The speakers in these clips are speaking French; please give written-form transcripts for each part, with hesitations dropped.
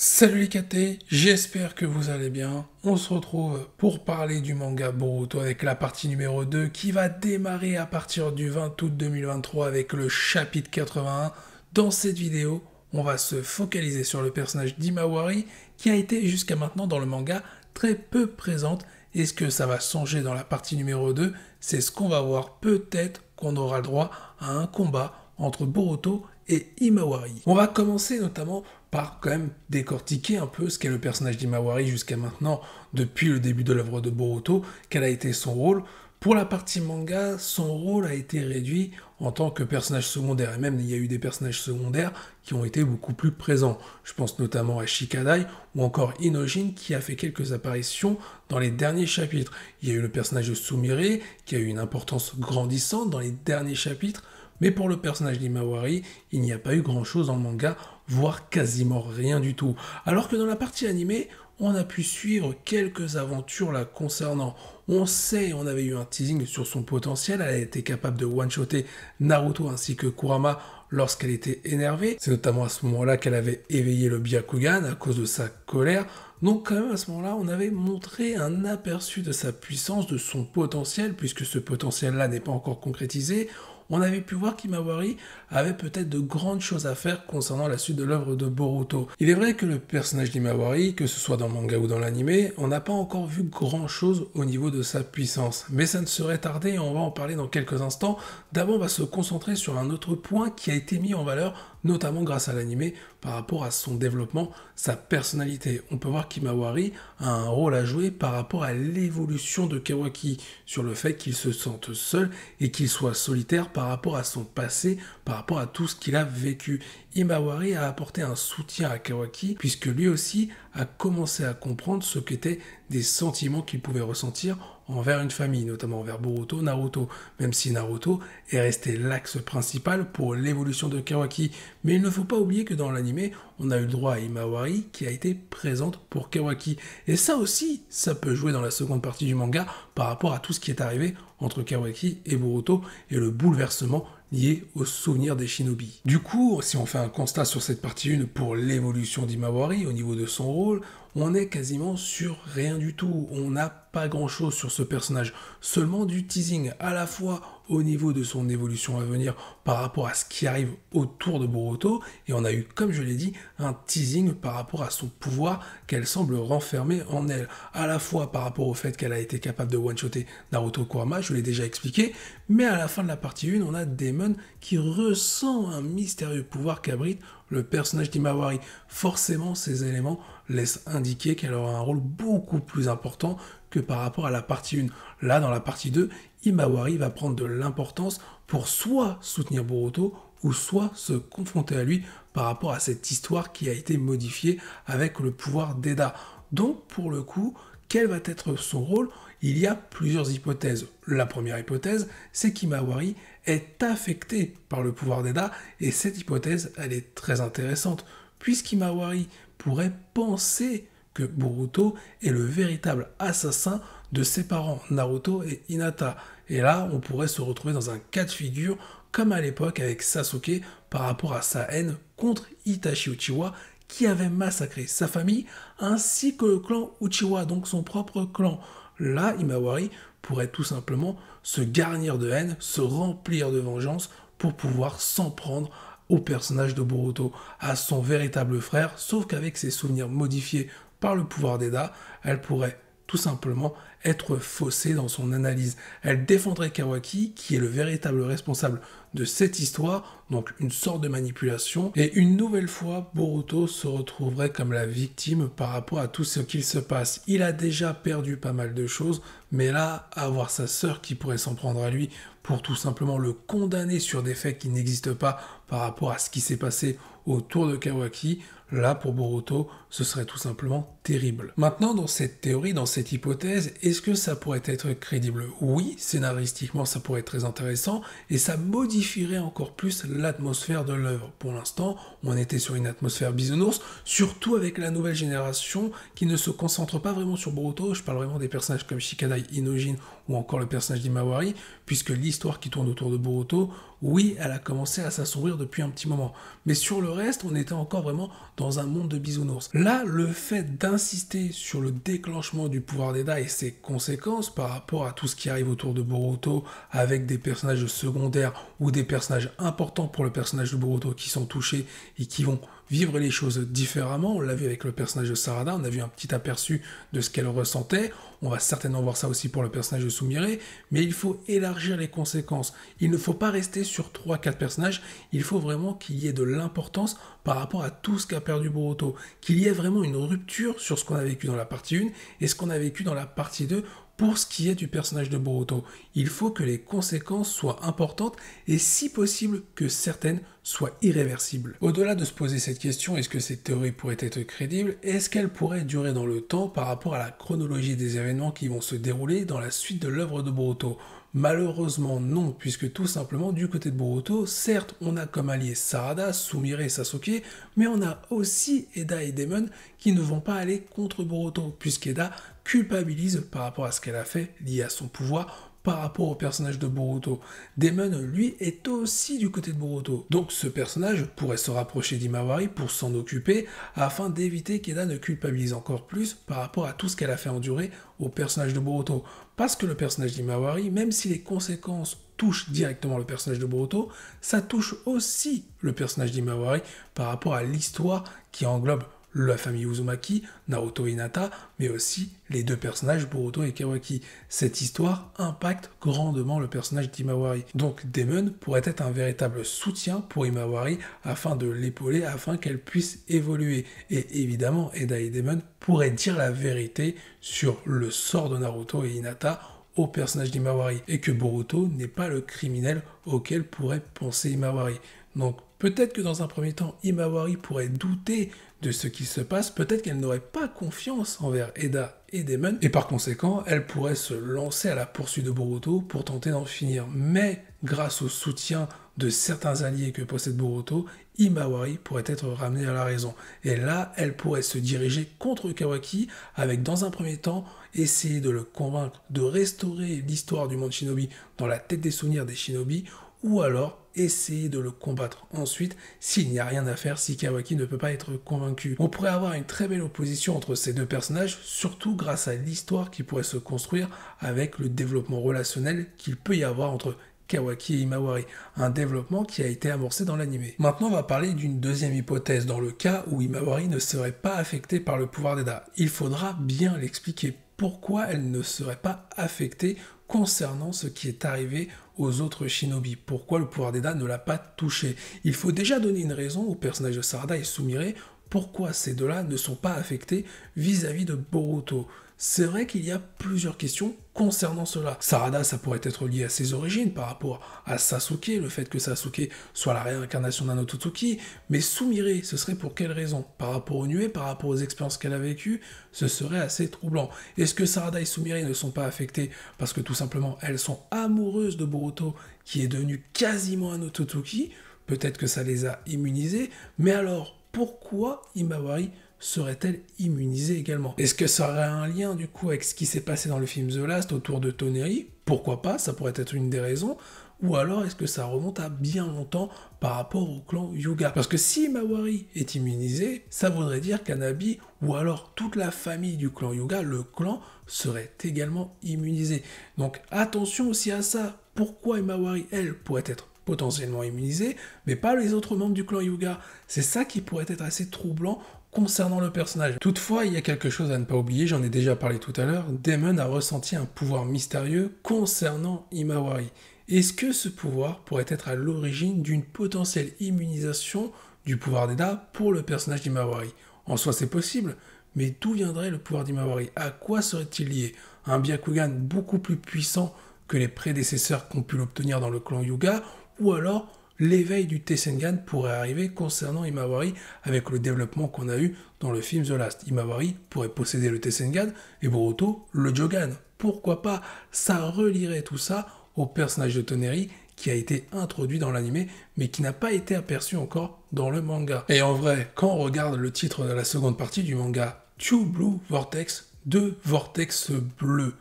Salut les KT, j'espère que vous allez bien. On se retrouve pour parler du manga Boruto avec la partie numéro 2 qui va démarrer à partir du 20 août 2023 avec le chapitre 81. Dans cette vidéo, on va se focaliser sur le personnage d'Imawari qui a été jusqu'à maintenant dans le manga très peu présente. Est-ce que ça va changer dans la partie numéro 2? C'est ce qu'on va voir. Peut-être qu'on aura le droit à un combat entre Boruto et Imawari. On va commencer notamment par quand même décortiquer un peu ce qu'est le personnage d'Imawari jusqu'à maintenant, depuis le début de l'œuvre de Boruto, quel a été son rôle. Pour la partie manga, son rôle a été réduit en tant que personnage secondaire, et même il y a eu des personnages secondaires qui ont été beaucoup plus présents. Je pense notamment à Shikadai ou encore Inojin qui a fait quelques apparitions dans les derniers chapitres. Il y a eu le personnage de Sumire qui a eu une importance grandissante dans les derniers chapitres, mais pour le personnage d'Imawari, il n'y a pas eu grand-chose dans le manga, voire quasiment rien du tout. Alors que dans la partie animée, on a pu suivre quelques aventures la concernant. On sait, on avait eu un teasing sur son potentiel, elle a été capable de one-shotter Naruto ainsi que Kurama lorsqu'elle était énervée. C'est notamment à ce moment-là qu'elle avait éveillé le Byakugan à cause de sa colère. Donc quand même à ce moment-là, on avait montré un aperçu de sa puissance, de son potentiel, puisque ce potentiel-là n'est pas encore concrétisé. On avait pu voir qu'Imawari avait peut-être de grandes choses à faire concernant la suite de l'œuvre de Boruto. Il est vrai que le personnage d'Imawari, que ce soit dans le manga ou dans l'anime, on n'a pas encore vu grand-chose au niveau de sa puissance. Mais ça ne serait tardé et on va en parler dans quelques instants. D'abord, on va se concentrer sur un autre point qui a été mis en valeur, notamment grâce à l'anime, par rapport à son développement, sa personnalité. On peut voir qu'Imawari a un rôle à jouer par rapport à l'évolution de Kawaki, sur le fait qu'il se sente seul et qu'il soit solitaire par rapport à son passé, par rapport à tout ce qu'il a vécu. Imawari a apporté un soutien à Kawaki, puisque lui aussi a commencé à comprendre ce qu'étaient des sentiments qu'il pouvait ressentir envers une famille, notamment envers Boruto, Naruto, même si Naruto est resté l'axe principal pour l'évolution de Kawaki. Mais il ne faut pas oublier que dans l'anime, on a eu le droit à Imawari qui a été présente pour Kawaki. Et ça aussi, ça peut jouer dans la seconde partie du manga par rapport à tout ce qui est arrivé entre Kawaki et Boruto et le bouleversement lié aux souvenirs des shinobi. Du coup, si on fait un constat sur cette partie 1 pour l'évolution d'Imawari au niveau de son rôle, on est quasiment sur rien du tout. On n'a pas grand chose sur ce personnage, seulement du teasing à la fois au niveau de son évolution à venir par rapport à ce qui arrive autour de Boruto, et on a eu, comme je l'ai dit, un teasing par rapport à son pouvoir qu'elle semble renfermer en elle, à la fois par rapport au fait qu'elle a été capable de one-shotter Naruto Kurama, je l'ai déjà expliqué, mais à la fin de la partie 1, on a Daemon qui ressent un mystérieux pouvoir qu'abrite le personnage d'Imawari. Forcément, ces éléments laissent indiquer qu'elle aura un rôle beaucoup plus important que par rapport à la partie 1. Là, dans la partie 2, Imawari va prendre de l'importance pour soit soutenir Boruto, ou soit se confronter à lui par rapport à cette histoire qui a été modifiée avec le pouvoir d'Eda. Donc, pour le coup, quel va être son rôle? Il y a plusieurs hypothèses. La première hypothèse, c'est qu'Imawari est affecté par le pouvoir d'Eda, et cette hypothèse, elle est très intéressante, puisqu'Imawari pourrait penser que Boruto est le véritable assassin de ses parents, Naruto et Hinata. Et là, on pourrait se retrouver dans un cas de figure, comme à l'époque avec Sasuke, par rapport à sa haine contre Itachi Uchiwa, qui avait massacré sa famille, ainsi que le clan Uchiwa, donc son propre clan. Là, Imawari pourrait tout simplement se garnir de haine, se remplir de vengeance, pour pouvoir s'en prendre au personnage de Boruto, à son véritable frère, sauf qu'avec ses souvenirs modifiés par le pouvoir d'Eda, elle pourrait tout simplement être faussée dans son analyse. Elle défendrait Kawaki, qui est le véritable responsable de cette histoire, donc une sorte de manipulation, et une nouvelle fois, Boruto se retrouverait comme la victime par rapport à tout ce qu'il se passe. Il a déjà perdu pas mal de choses, mais là, avoir sa sœur qui pourrait s'en prendre à lui pour tout simplement le condamner sur des faits qui n'existent pas par rapport à ce qui s'est passé autour de Kawaki, là pour Boruto, ce serait tout simplement terrible. Maintenant, dans cette théorie, dans cette hypothèse, est-ce que ça pourrait être crédible? Oui, scénaristiquement, ça pourrait être très intéressant, et ça modifierait encore plus l'atmosphère de l'œuvre. Pour l'instant, on était sur une atmosphère bisounours, surtout avec la nouvelle génération qui ne se concentre pas vraiment sur Boruto. Je parle vraiment des personnages comme Shikadai, Inojin ou encore le personnage d'Imawari, puisque l'histoire qui tourne autour de Boruto, oui, elle a commencé à s'assombrir depuis un petit moment. Mais sur le reste, on était encore vraiment dans dans un monde de bisounours. Là, le fait d'insister sur le déclenchement du pouvoir d'Eda et ses conséquences par rapport à tout ce qui arrive autour de Boruto, avec des personnages secondaires ou des personnages importants pour le personnage de Boruto qui sont touchés et qui vont vivre les choses différemment. On l'a vu avec le personnage de Sarada, on a vu un petit aperçu de ce qu'elle ressentait. On va certainement voir ça aussi pour le personnage de Sumire, mais il faut élargir les conséquences. Il ne faut pas rester sur 3-4 personnages, il faut vraiment qu'il y ait de l'importance par rapport à tout ce qu'a perdu Boruto, qu'il y ait vraiment une rupture sur ce qu'on a vécu dans la partie 1 et ce qu'on a vécu dans la partie 2 pour ce qui est du personnage de Boruto. Il faut que les conséquences soient importantes et si possible que certaines soient irréversibles. Au-delà de se poser cette question, est-ce que cette théorie pourrait être crédible? Est-ce qu'elle pourrait durer dans le temps par rapport à la chronologie des événements qui vont se dérouler dans la suite de l'œuvre de Boruto? Malheureusement non, puisque tout simplement du côté de Boruto, certes on a comme alliés Sarada, Sumire et Sasuke, mais on a aussi Eda et Daemon qui ne vont pas aller contre Boruto, puisqu'Eda culpabilise par rapport à ce qu'elle a fait lié à son pouvoir par rapport au personnage de Boruto. Daemon, lui, est aussi du côté de Boruto. Donc ce personnage pourrait se rapprocher d'Himawari pour s'en occuper afin d'éviter qu'Eda ne culpabilise encore plus par rapport à tout ce qu'elle a fait endurer au personnage de Boruto. Parce que le personnage d'Himawari, même si les conséquences touchent directement le personnage de Boruto, ça touche aussi le personnage d'Himawari par rapport à l'histoire qui englobe la famille Uzumaki, Naruto et Hinata, mais aussi les deux personnages Boruto et Kawaki. Cette histoire impacte grandement le personnage d'Himawari. Donc Daemon pourrait être un véritable soutien pour Himawari afin de l'épauler, afin qu'elle puisse évoluer. Et évidemment, Eda et Daemon pourraient dire la vérité sur le sort de Naruto et Hinata au personnage d'Himawari, et que Boruto n'est pas le criminel auquel pourrait penser Himawari. Donc peut-être que dans un premier temps, Himawari pourrait douter de ce qui se passe, peut-être qu'elle n'aurait pas confiance envers Eda et Daemon, et par conséquent, elle pourrait se lancer à la poursuite de Boruto pour tenter d'en finir. Mais grâce au soutien de certains alliés que possède Boruto, Himawari pourrait être ramenée à la raison. Et là, elle pourrait se diriger contre Kawaki, avec dans un premier temps, essayer de le convaincre de restaurer l'histoire du monde shinobi dans la tête des souvenirs des shinobi, ou alors essayer de le combattre ensuite s'il n'y a rien à faire, si Kawaki ne peut pas être convaincu. On pourrait avoir une très belle opposition entre ces deux personnages, surtout grâce à l'histoire qui pourrait se construire avec le développement relationnel qu'il peut y avoir entre Kawaki et Himawari, un développement qui a été amorcé dans l'anime. Maintenant, on va parler d'une deuxième hypothèse, dans le cas où Himawari ne serait pas affectée par le pouvoir d'Eda. Il faudra bien l'expliquer pourquoi elle ne serait pas affectée concernant ce qui est arrivé aux autres shinobi. Pourquoi le pouvoir d'Eda ne l'a pas touché? Il faut déjà donner une raison aux personnages de Sarada et Sumire pourquoi ces deux-là ne sont pas affectés vis-à-vis de Boruto. C'est vrai qu'il y a plusieurs questions concernant cela. Sarada, ça pourrait être lié à ses origines par rapport à Sasuke, le fait que Sasuke soit la réincarnation d'un Otsutsuki, mais Sumire, ce serait pour quelle raison? Par rapport aux nuées, par rapport aux expériences qu'elle a vécues, ce serait assez troublant. Est-ce que Sarada et Sumire ne sont pas affectées parce que tout simplement elles sont amoureuses de Boruto, qui est devenu quasiment un Otsutsuki? Peut-être que ça les a immunisées, mais alors pourquoi Himawari serait-elle immunisée également? Est-ce que ça aurait un lien du coup avec ce qui s'est passé dans le film The Last autour de Toneri? Pourquoi pas, ça pourrait être une des raisons. Ou alors est-ce que ça remonte à bien longtemps par rapport au clan Hyuga? Parce que si Himawari est immunisé, ça voudrait dire qu'Hanabi ou alors toute la famille du clan Hyuga, le clan, serait également immunisé. Donc attention aussi à ça. Pourquoi Himawari, elle, pourrait être potentiellement immunisée, mais pas les autres membres du clan Hyuga? C'est ça qui pourrait être assez troublant concernant le personnage. Toutefois, il y a quelque chose à ne pas oublier, j'en ai déjà parlé tout à l'heure, Daemon a ressenti un pouvoir mystérieux concernant Himawari. Est-ce que ce pouvoir pourrait être à l'origine d'une potentielle immunisation du pouvoir d'Eda pour le personnage d'Himawari? En soi, c'est possible, mais d'où viendrait le pouvoir d'Himawari? À quoi serait-il lié? Un Byakugan beaucoup plus puissant que les prédécesseurs qu'ont pu l'obtenir dans le clan Hyuga, ou alors l'éveil du Tessengan pourrait arriver concernant Himawari avec le développement qu'on a eu dans le film The Last. Himawari pourrait posséder le Tessengan et Boruto le Jogan. Pourquoi pas? Ça relierait tout ça au personnage de Toneri qui a été introduit dans l'anime mais qui n'a pas été aperçu encore dans le manga. Et en vrai, quand on regarde le titre de la seconde partie du manga, Two Blue Vortex, 2 vortex bleus,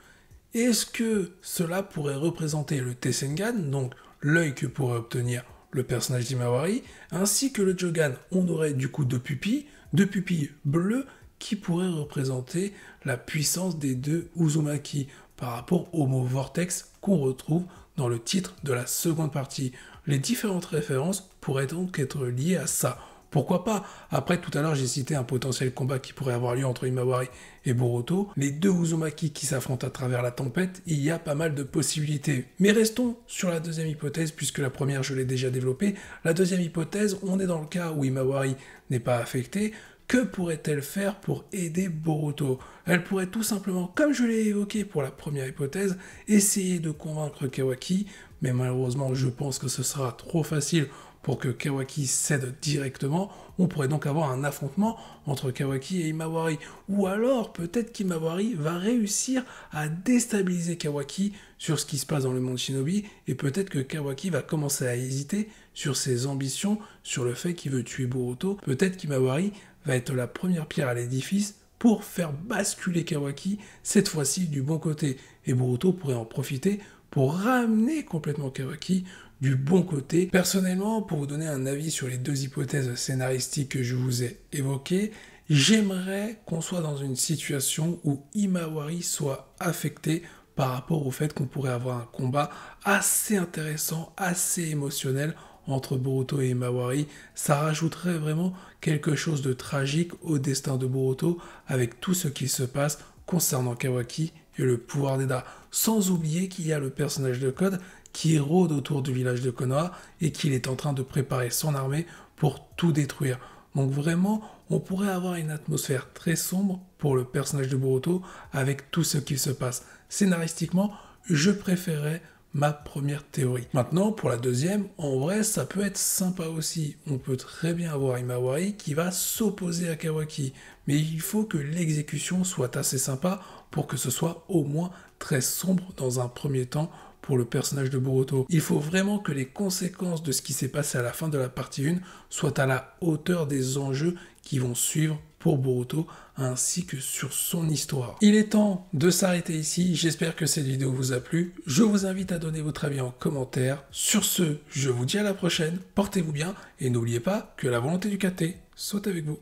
est-ce que cela pourrait représenter le Tessengan, donc l'œil que pourrait obtenir le personnage d'Himawari, ainsi que le Jogan? On aurait du coup 2 pupilles, deux pupilles bleues qui pourraient représenter la puissance des deux Uzumaki par rapport au mot vortex qu'on retrouve dans le titre de la seconde partie. Les différentes références pourraient donc être liées à ça. Pourquoi pas? Après, tout à l'heure, j'ai cité un potentiel combat qui pourrait avoir lieu entre Himawari et Boruto. Les deux Uzumaki qui s'affrontent à travers la tempête, il y a pas mal de possibilités. Mais restons sur la deuxième hypothèse, puisque la première, je l'ai déjà développée. La deuxième hypothèse, on est dans le cas où Himawari n'est pas affecté. Que pourrait-elle faire pour aider Boruto? Elle pourrait tout simplement, comme je l'ai évoqué pour la première hypothèse, essayer de convaincre Kawaki, mais malheureusement, je pense que ce sera trop facile pour que Kawaki cède directement. On pourrait donc avoir un affrontement entre Kawaki et Himawari. Ou alors, peut-être qu'Himawari va réussir à déstabiliser Kawaki sur ce qui se passe dans le monde Shinobi, et peut-être que Kawaki va commencer à hésiter sur ses ambitions, sur le fait qu'il veut tuer Boruto. Peut-être qu'Himawari va être la première pierre à l'édifice pour faire basculer Kawaki, cette fois-ci du bon côté. Et Boruto pourrait en profiter pour ramener complètement Kawaki du bon côté. Personnellement, pour vous donner un avis sur les deux hypothèses scénaristiques que je vous ai évoquées, j'aimerais qu'on soit dans une situation où Himawari soit affecté par rapport au fait qu'on pourrait avoir un combat assez intéressant, assez émotionnel entre Boruto et Himawari. Ça rajouterait vraiment quelque chose de tragique au destin de Boruto avec tout ce qui se passe concernant Kawaki et le pouvoir d'Eda. Sans oublier qu'il y a le personnage de Code qui rôde autour du village de Konoha et qu'il est en train de préparer son armée pour tout détruire. Donc vraiment, on pourrait avoir une atmosphère très sombre pour le personnage de Boruto avec tout ce qui se passe. Scénaristiquement, je préférais ma première théorie. Maintenant, pour la deuxième, en vrai, ça peut être sympa aussi. On peut très bien avoir Himawari qui va s'opposer à Kawaki, mais il faut que l'exécution soit assez sympa pour que ce soit au moins très sombre dans un premier temps pour le personnage de Boruto. Il faut vraiment que les conséquences de ce qui s'est passé à la fin de la partie 1 soient à la hauteur des enjeux qui vont suivre pour Boruto, ainsi que sur son histoire. Il est temps de s'arrêter ici, j'espère que cette vidéo vous a plu, je vous invite à donner votre avis en commentaire. Sur ce, je vous dis à la prochaine, portez-vous bien, et n'oubliez pas que la volonté du KT soit avec vous.